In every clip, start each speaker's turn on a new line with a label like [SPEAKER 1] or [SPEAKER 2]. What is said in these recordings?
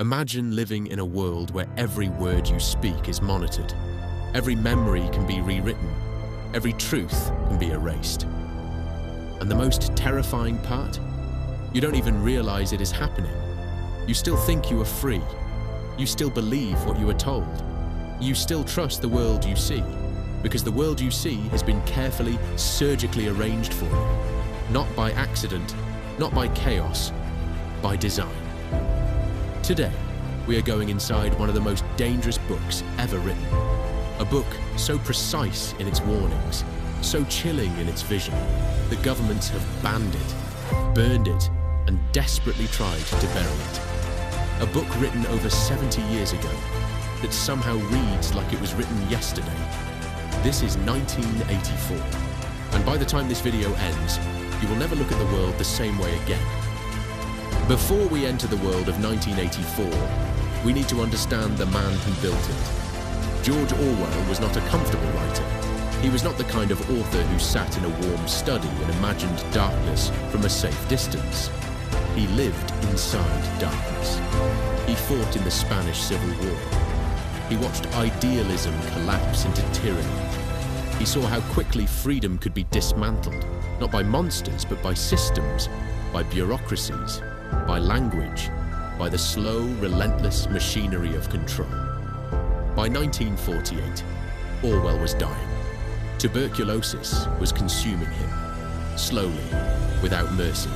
[SPEAKER 1] Imagine living in a world where every word you speak is monitored. Every memory can be rewritten. Every truth can be erased. And the most terrifying part? You don't even realize it is happening. You still think you are free. You still believe what you are told. You still trust the world you see, because the world you see has been carefully, surgically arranged for you. Not by accident, not by chaos, by design. Today, we are going inside one of the most dangerous books ever written. A book so precise in its warnings, so chilling in its vision, that governments have banned it, burned it, and desperately tried to bury it. A book written over 70 years ago that somehow reads like it was written yesterday. This is 1984, and by the time this video ends, you will never look at the world the same way again. Before we enter the world of 1984, we need to understand the man who built it. George Orwell was not a comfortable writer. He was not the kind of author who sat in a warm study and imagined darkness from a safe distance. He lived inside darkness. He fought in the Spanish Civil War. He watched idealism collapse into tyranny. He saw how quickly freedom could be dismantled, not by monsters, but by systems, by bureaucracies, by language, by the slow, relentless machinery of control. By 1948, Orwell was dying. Tuberculosis was consuming him, slowly, without mercy.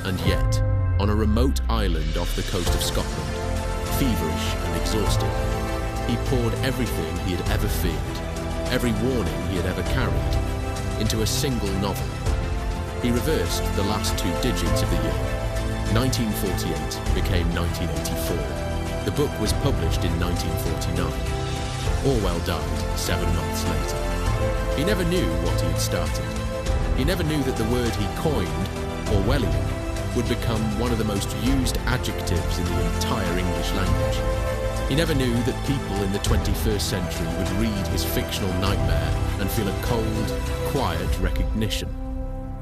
[SPEAKER 1] And yet, on a remote island off the coast of Scotland, feverish and exhausted, he poured everything he had ever feared, every warning he had ever carried, into a single novel. He reversed the last two digits of the year. 1948 became 1984. The book was published in 1949. Orwell died 7 months later. He never knew what he had started. He never knew that the word he coined, Orwellian, would become one of the most used adjectives in the entire English language. He never knew that people in the 21st century would read his fictional nightmare and feel a cold, quiet recognition.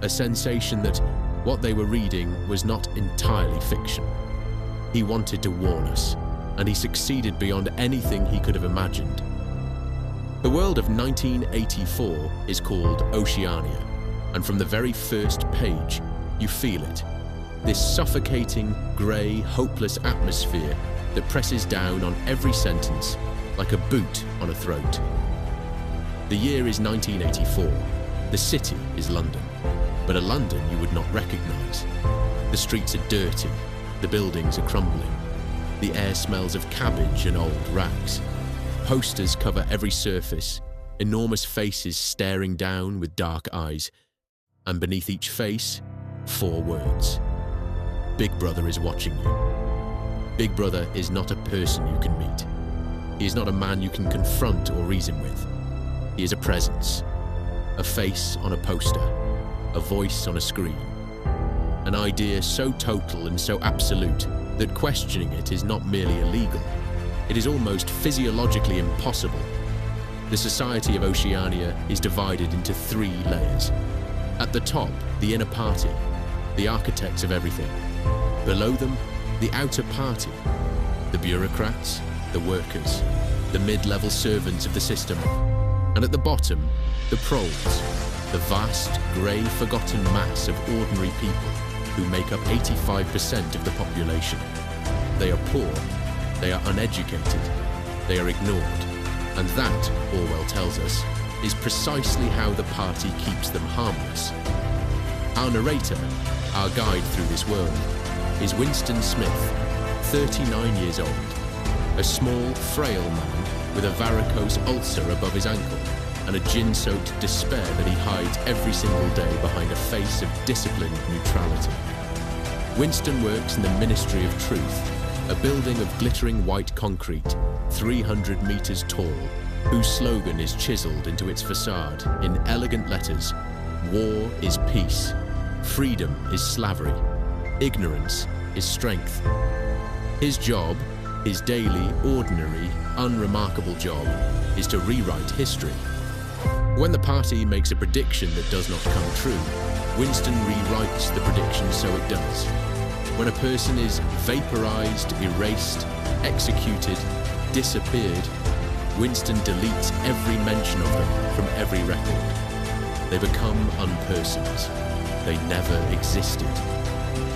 [SPEAKER 1] A sensation that what they were reading was not entirely fiction. He wanted to warn us, and he succeeded beyond anything he could have imagined. The world of 1984 is called Oceania, and from the very first page, you feel it. This suffocating, grey, hopeless atmosphere that presses down on every sentence like a boot on a throat. The year is 1984. The city is London, but a London you would not recognise. The streets are dirty, the buildings are crumbling. The air smells of cabbage and old rags. Posters cover every surface, enormous faces staring down with dark eyes, and beneath each face, 4 words. Big Brother is watching you. Big Brother is not a person you can meet. He is not a man you can confront or reason with. He is a presence, a face on a poster, a voice on a screen. An idea so total and so absolute that questioning it is not merely illegal, it is almost physiologically impossible. The society of Oceania is divided into 3 layers. At the top, the inner party, the architects of everything. Below them, the outer party, the bureaucrats, the workers, the mid-level servants of the system. And at the bottom, the proles, the vast, grey, forgotten mass of ordinary people who make up 85% of the population. They are poor, they are uneducated, they are ignored, and that, Orwell tells us, is precisely how the party keeps them harmless. Our narrator, our guide through this world, is Winston Smith, 39 years old, a small, frail man with a varicose ulcer above his ankle and a gin-soaked despair that he hides every single day behind a face of disciplined neutrality. Winston works in the Ministry of Truth, a building of glittering white concrete, 300 meters tall, whose slogan is chiseled into its facade in elegant letters: war is peace, freedom is slavery, ignorance is strength. His job, his daily, ordinary, unremarkable job, is to rewrite history. When the party makes a prediction that does not come true, Winston rewrites the prediction so it does. when a person is vaporized, erased, executed, disappeared, Winston deletes every mention of them from every record. They become unpersons. They never existed.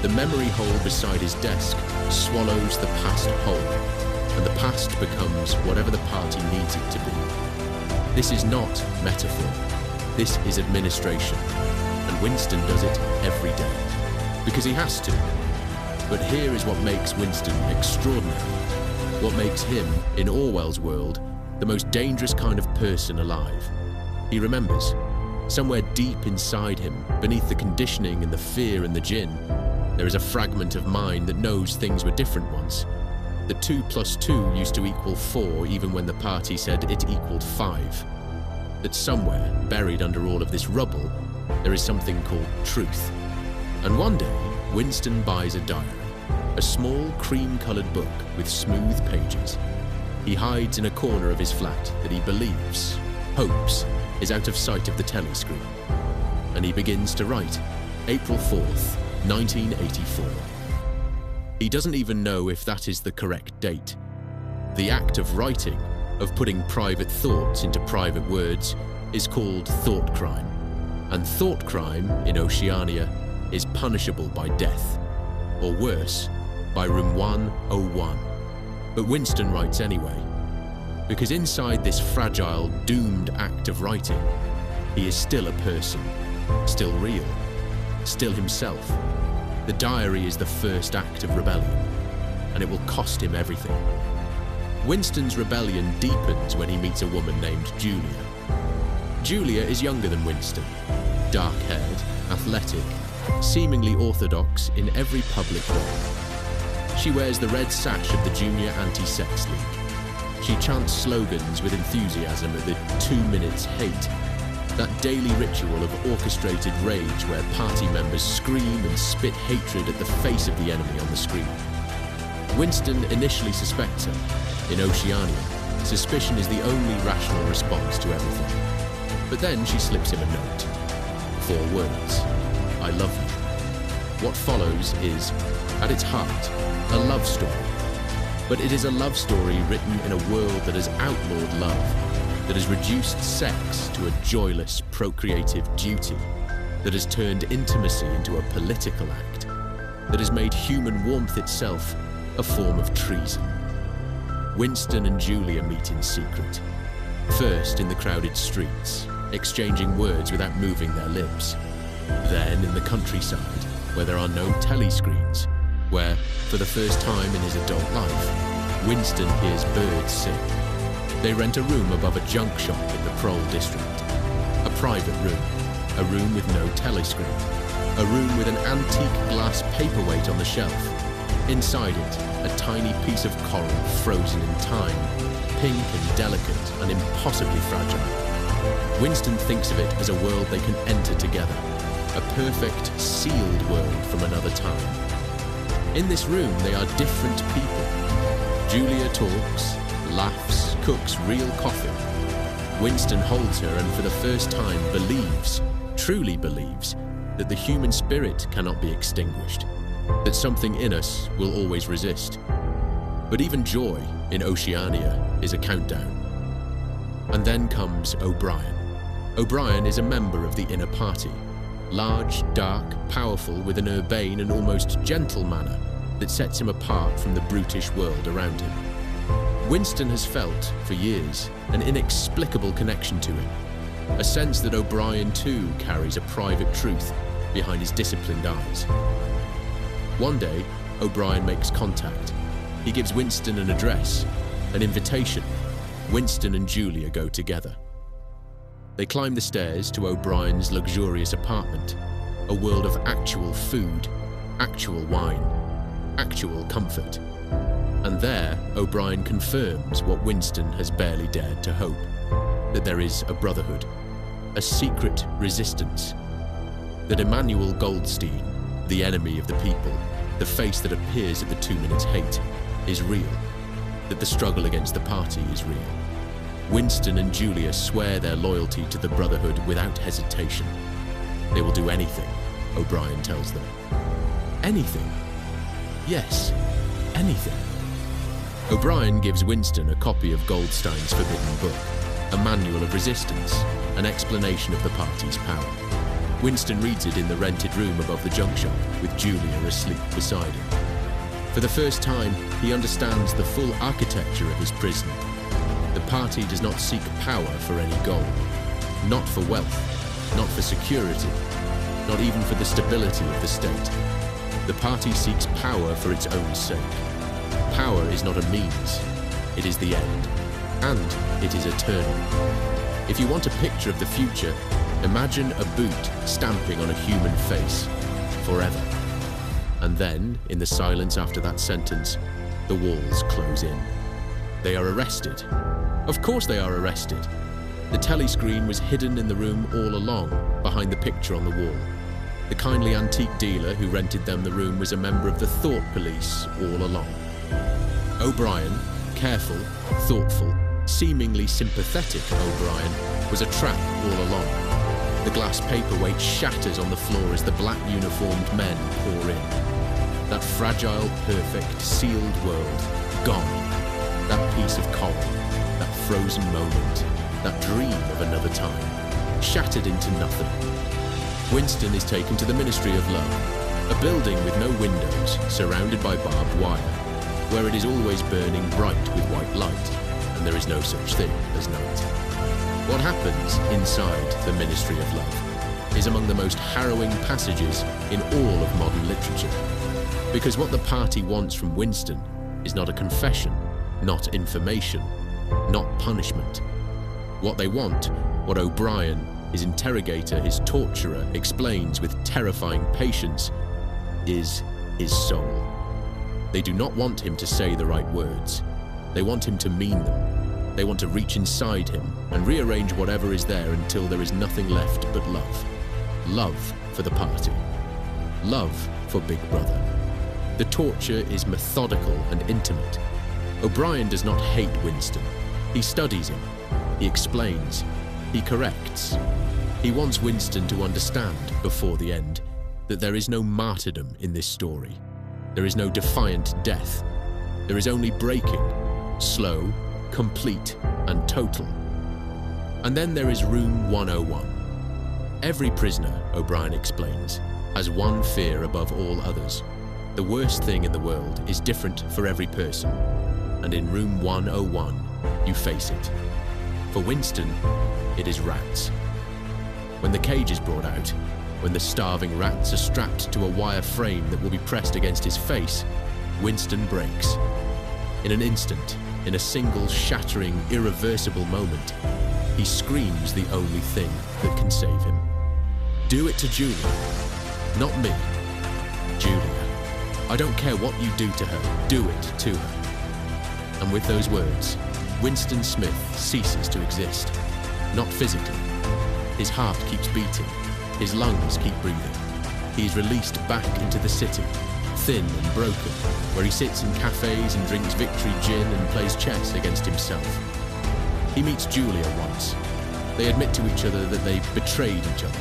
[SPEAKER 1] The memory hole beside his desk swallows the past whole, and the past becomes whatever the party needs it to be. This is not metaphor. This is administration, and Winston does it every day, because he has to. But here is what makes Winston extraordinary, what makes him, in Orwell's world, the most dangerous kind of person alive. He remembers, somewhere deep inside him, beneath the conditioning and the fear and the gin, there is a fragment of mind that knows things were different once. That 2 + 2 used to equal 4 even when the party said it equaled 5. That somewhere, buried under all of this rubble, there is something called truth. And one day, Winston buys a diary, a small cream-coloured book with smooth pages. He hides in a corner of his flat that he believes, hopes, is out of sight of the telescreen. And he begins to write, April 4th, 1984. He doesn't even know if that is the correct date. The act of writing, of putting private thoughts into private words, is called thought crime. And thought crime, in Oceania, is punishable by death, or worse, by room 101. But Winston writes anyway, because inside this fragile, doomed act of writing, he is still a person, still real, still himself. The diary is the first act of rebellion, and it will cost him everything. Winston's rebellion deepens when he meets a woman named Julia. Julia is younger than Winston, dark-haired, athletic, seemingly orthodox in every public way. She wears the red sash of the Junior Anti-Sex League. She chants slogans with enthusiasm at the 2 minutes hate, that daily ritual of orchestrated rage where party members scream and spit hatred at the face of the enemy on the screen. Winston initially suspects her. In Oceania, suspicion is the only rational response to everything. But then she slips him a note. 4 words. I love you. What follows is, at its heart, a love story. But it is a love story written in a world that has outlawed love, that has reduced sex to a joyless, procreative duty, that has turned intimacy into a political act, that has made human warmth itself a form of treason. Winston and Julia meet in secret. First in the crowded streets, exchanging words without moving their lips. Then in the countryside, where there are no telescreens, where, for the first time in his adult life, Winston hears birds sing. They rent a room above a junk shop in the Prole district. A private room with no telescreen, a room with an antique glass paperweight on the shelf. Inside it, a tiny piece of coral frozen in time, pink and delicate and impossibly fragile. Winston thinks of it as a world they can enter together, a perfect, sealed world from another time. In this room, they are different people. Julia talks, laughs, cooks real coffee. Winston holds her and for the first time believes, truly believes, that the human spirit cannot be extinguished, that something in us will always resist. But even joy in Oceania is a countdown. And then comes O'Brien. O'Brien is a member of the inner party, large, dark, powerful, with an urbane and almost gentle manner that sets him apart from the brutish world around him. Winston has felt, for years, an inexplicable connection to him, a sense that O'Brien too carries a private truth behind his disciplined eyes. One day, O'Brien makes contact. He gives Winston an address, an invitation. Winston and Julia go together. They climb the stairs to O'Brien's luxurious apartment, a world of actual food, actual wine, actual comfort. And there, O'Brien confirms what Winston has barely dared to hope, that there is a brotherhood, a secret resistance, that Emmanuel Goldstein, the enemy of the people, the face that appears at the 2 minutes hate, is real, that the struggle against the party is real. Winston and Julia swear their loyalty to the brotherhood without hesitation. They will do anything, O'Brien tells them. Anything. Yes, anything. O'Brien gives Winston a copy of Goldstein's forbidden book, a manual of resistance, an explanation of the party's power. Winston reads it in the rented room above the junk shop, with Julia asleep beside him. For the first time, he understands the full architecture of his prison. The party does not seek power for any goal. Not for wealth, not for security, not even for the stability of the state. The party seeks power for its own sake. Power is not a means, it is the end, and it is eternal. If you want a picture of the future, imagine a boot stamping on a human face, forever. And then, in the silence after that sentence, the walls close in. They are arrested. Of course they are arrested. The telescreen was hidden in the room all along, behind the picture on the wall. The kindly antique dealer who rented them the room was a member of the thought police all along. O'Brien, careful, thoughtful, seemingly sympathetic O'Brien, was a trap all along. The glass paperweight shatters on the floor as the black uniformed men pour in. That fragile, perfect, sealed world, gone. That piece of coral, that frozen moment, that dream of another time, shattered into nothing. Winston is taken to the Ministry of Love, a building with no windows, surrounded by barbed wire, where it is always burning bright with white light, and there is no such thing as night. What happens inside the Ministry of Love is among the most harrowing passages in all of modern literature. Because what the party wants from Winston is not a confession, not information, not punishment. What they want, what O'Brien, his interrogator, his torturer, explains with terrifying patience, is his soul. They do not want him to say the right words. They want him to mean them. They want to reach inside him and rearrange whatever is there until there is nothing left but love. Love for the party. Love for Big Brother. The torture is methodical and intimate. O'Brien does not hate Winston. He studies him. He explains. He corrects. He wants Winston to understand, before the end, that there is no martyrdom in this story. There is no defiant death. There is only breaking, slow, complete, and total. And then there is Room 101. Every prisoner, O'Brien explains, has one fear above all others. The worst thing in the world is different for every person, and in Room 101, you face it. For Winston, it is rats. When the cage is brought out, when the starving rats are strapped to a wire frame that will be pressed against his face, Winston breaks. In an instant, in a single shattering, irreversible moment, he screams the only thing that can save him. Do it to Julia, not me. Julia. I don't care what you do to her, do it to her. And with those words, Winston Smith ceases to exist. Not physically. His heart keeps beating. His lungs keep breathing. He is released back into the city, thin and broken, where he sits in cafes and drinks victory gin and plays chess against himself. He meets Julia once. They admit to each other that they betrayed each other.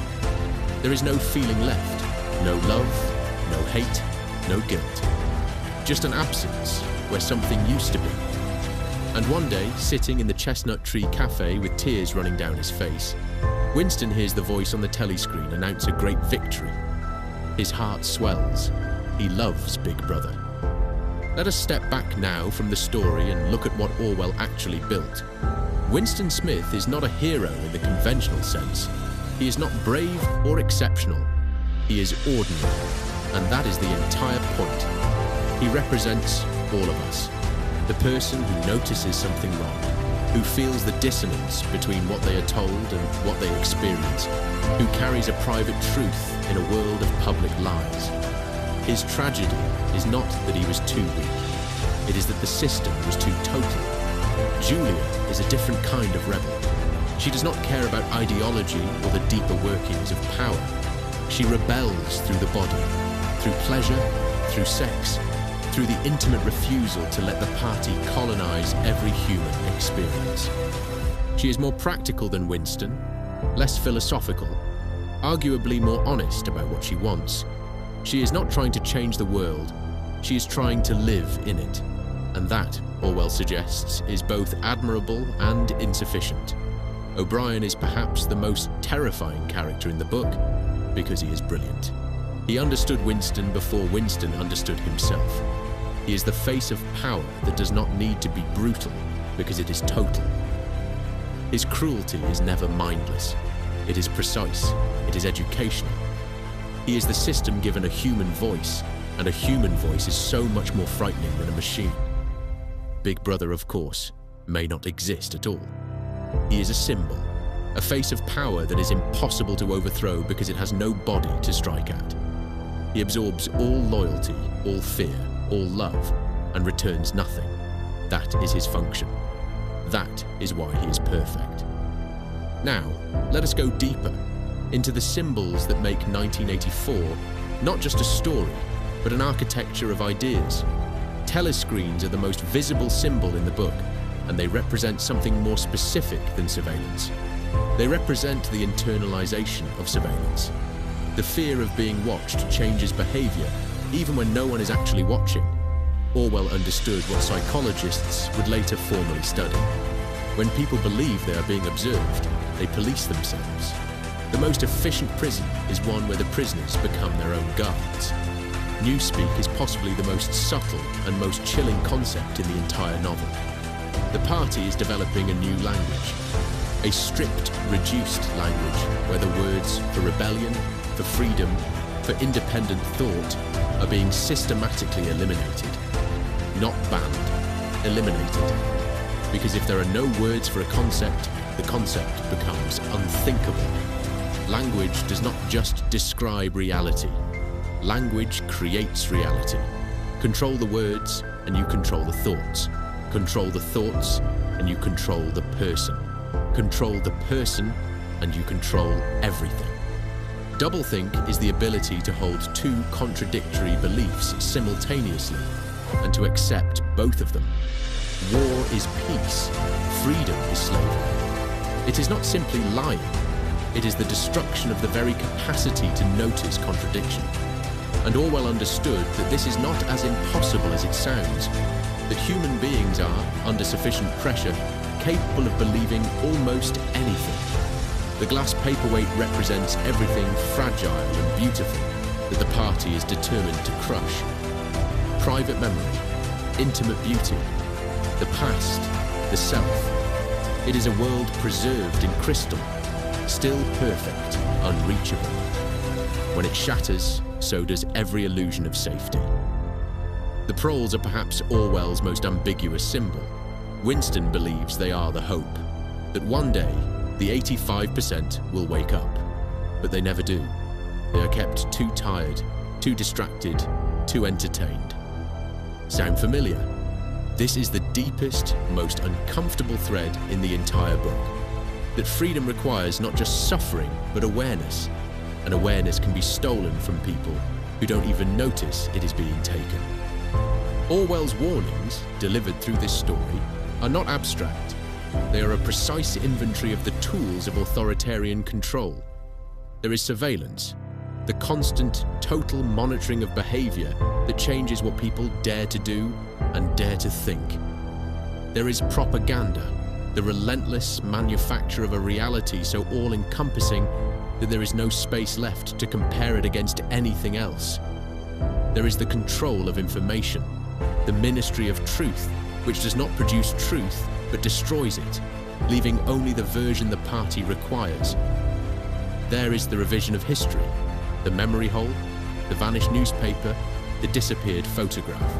[SPEAKER 1] There is no feeling left. No love, no hate, no guilt. Just an absence where something used to be. And one day, sitting in the Chestnut Tree Cafe with tears running down his face, Winston hears the voice on the telescreen announce a great victory. His heart swells. He loves Big Brother. Let us step back now from the story and look at what Orwell actually built. Winston Smith is not a hero in the conventional sense. He is not brave or exceptional. He is ordinary, and that is the entire point. He represents all of us. The person who notices something wrong, who feels the dissonance between what they are told and what they experience, who carries a private truth in a world of public lies. His tragedy is not that he was too weak. It is that the system was too total. Julia is a different kind of rebel. She does not care about ideology or the deeper workings of power. She rebels through the body, through pleasure, through sex, through the intimate refusal to let the party colonize every human experience. She is more practical than Winston, less philosophical, arguably more honest about what she wants. She is not trying to change the world, She is trying to live in it. And that, Orwell suggests, is both admirable and insufficient. O'Brien is perhaps the most terrifying character in the book because he is brilliant. He understood Winston before Winston understood himself. He is the face of power that does not need to be brutal because it is total. His cruelty is never mindless. It is precise. It is educational. He is the system given a human voice, and a human voice is so much more frightening than a machine. Big Brother, of course, may not exist at all. He is a symbol, a face of power that is impossible to overthrow because it has no body to strike at. He absorbs all loyalty, all fear, all love, and returns nothing. That is his function. That is why he is perfect. Now, let us go deeper into the symbols that make 1984 not just a story, but an architecture of ideas. Telescreens are the most visible symbol in the book, and they represent something more specific than surveillance. They represent the internalization of surveillance. The fear of being watched changes behavior, even when no one is actually watching. Orwell understood what psychologists would later formally study. When people believe they are being observed, they police themselves. The most efficient prison is one where the prisoners become their own guards. Newspeak is possibly the most subtle and most chilling concept in the entire novel. The party is developing a new language, a stripped, reduced language where the words for rebellion, for freedom, for independent thought are being systematically eliminated. Not banned, eliminated. Because if there are no words for a concept, the concept becomes unthinkable. Language does not just describe reality. Language creates reality. Control the words and you control the thoughts. Control the thoughts and you control the person. Control the person and you control everything. Doublethink is the ability to hold two contradictory beliefs simultaneously and to accept both of them. War is peace. Freedom is slavery. It is not simply lying. It is the destruction of the very capacity to notice contradiction. And Orwell understood that this is not as impossible as it sounds, that human beings are, under sufficient pressure, capable of believing almost anything. The glass paperweight represents everything fragile and beautiful that the party is determined to crush. Private memory, intimate beauty, the past, the self. It is a world preserved in crystal, still perfect, unreachable. When it shatters, so does every illusion of safety. The proles are perhaps Orwell's most ambiguous symbol. Winston believes they are the hope, that one day the 85% will wake up, but they never do. They are kept too tired, too distracted, too entertained. Sound familiar? This is the deepest, most uncomfortable thread in the entire book. That freedom requires not just suffering, but awareness. And awareness can be stolen from people who don't even notice it is being taken. Orwell's warnings, delivered through this story, are not abstract. They are a precise inventory of the tools of authoritarian control. There is surveillance, the constant, total monitoring of behavior that changes what people dare to do and dare to think. There is propaganda, the relentless manufacture of a reality so all-encompassing that there is no space left to compare it against anything else. There is the control of information, the ministry of truth, which does not produce truth, but destroys it, leaving only the version the party requires. There is the revision of history, the memory hole, the vanished newspaper, the disappeared photograph.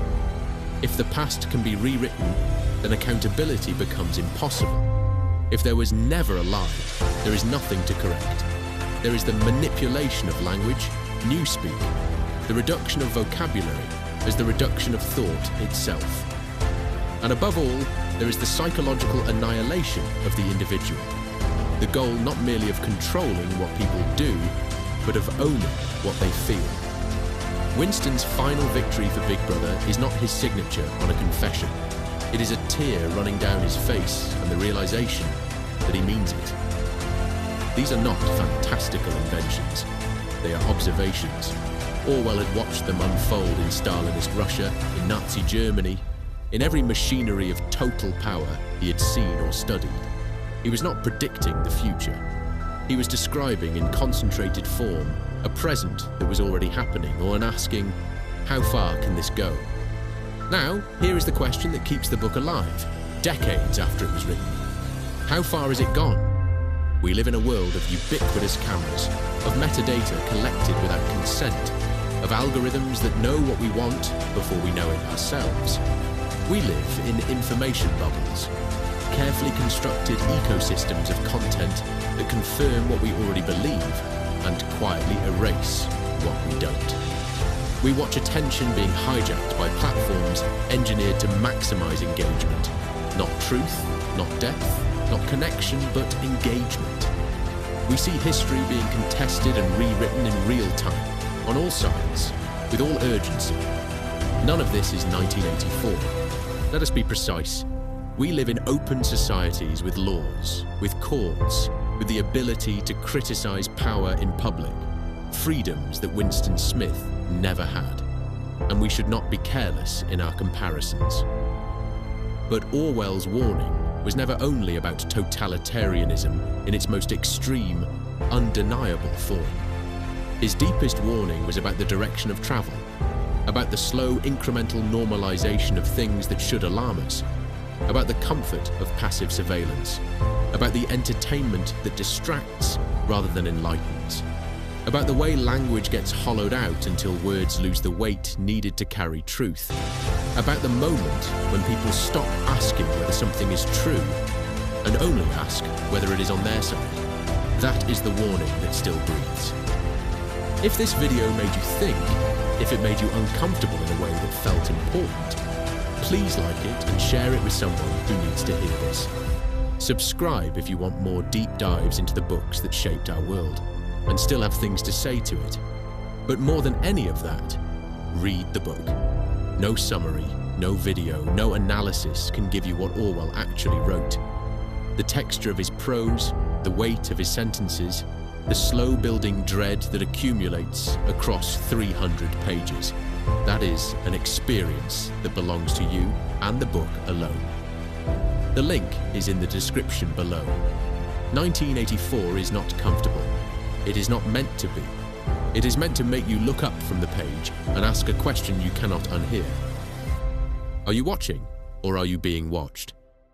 [SPEAKER 1] If the past can be rewritten, then accountability becomes impossible. If there was never a lie, there is nothing to correct. There is the manipulation of language, newspeak, the reduction of vocabulary as the reduction of thought itself. And above all, there is the psychological annihilation of the individual. The goal not merely of controlling what people do, but of owning what they feel. Winston's final victory for Big Brother is not his signature on a confession. It is a tear running down his face and the realization that he means it. These are not fantastical inventions. They are observations. Orwell had watched them unfold in Stalinist Russia, in Nazi Germany, in every machinery of total power he had seen or studied. He was not predicting the future. He was describing in concentrated form a present that was already happening, or an asking, how far can this go? Now, here is the question that keeps the book alive, decades after it was written. How far has it gone? We live in a world of ubiquitous cameras, of metadata collected without consent, of algorithms that know what we want before we know it ourselves. We live in information bubbles, carefully constructed ecosystems of content that confirm what we already believe and quietly erase what we don't. We watch attention being hijacked by platforms engineered to maximize engagement. Not truth, not depth, not connection, but engagement. We see history being contested and rewritten in real time, on all sides, with all urgency. None of this is 1984. Let us be precise. We live in open societies with laws, with courts, with the ability to criticize power in public, freedoms that Winston Smith never had. And we should not be careless in our comparisons. But Orwell's warning was never only about totalitarianism in its most extreme, undeniable form. His deepest warning was about the direction of travel, about the slow incremental normalization of things that should alarm us, about the comfort of passive surveillance, about the entertainment that distracts rather than enlightens, about the way language gets hollowed out until words lose the weight needed to carry truth, about the moment when people stop asking whether something is true and only ask whether it is on their side. That is the warning that still breathes. If this video made you think, if it made you uncomfortable in a way that felt important, please like it and share it with someone who needs to hear this. Subscribe if you want more deep dives into the books that shaped our world and still have things to say to it. But more than any of that, read the book. No summary, no video, no analysis can give you what Orwell actually wrote. The texture of his prose, the weight of his sentences, the slow-building dread that accumulates across 300 pages. That is an experience that belongs to you and the book alone. The link is in the description below. 1984 is not comfortable. It is not meant to be. It is meant to make you look up from the page and ask a question you cannot unhear. Are you watching, or are you being watched?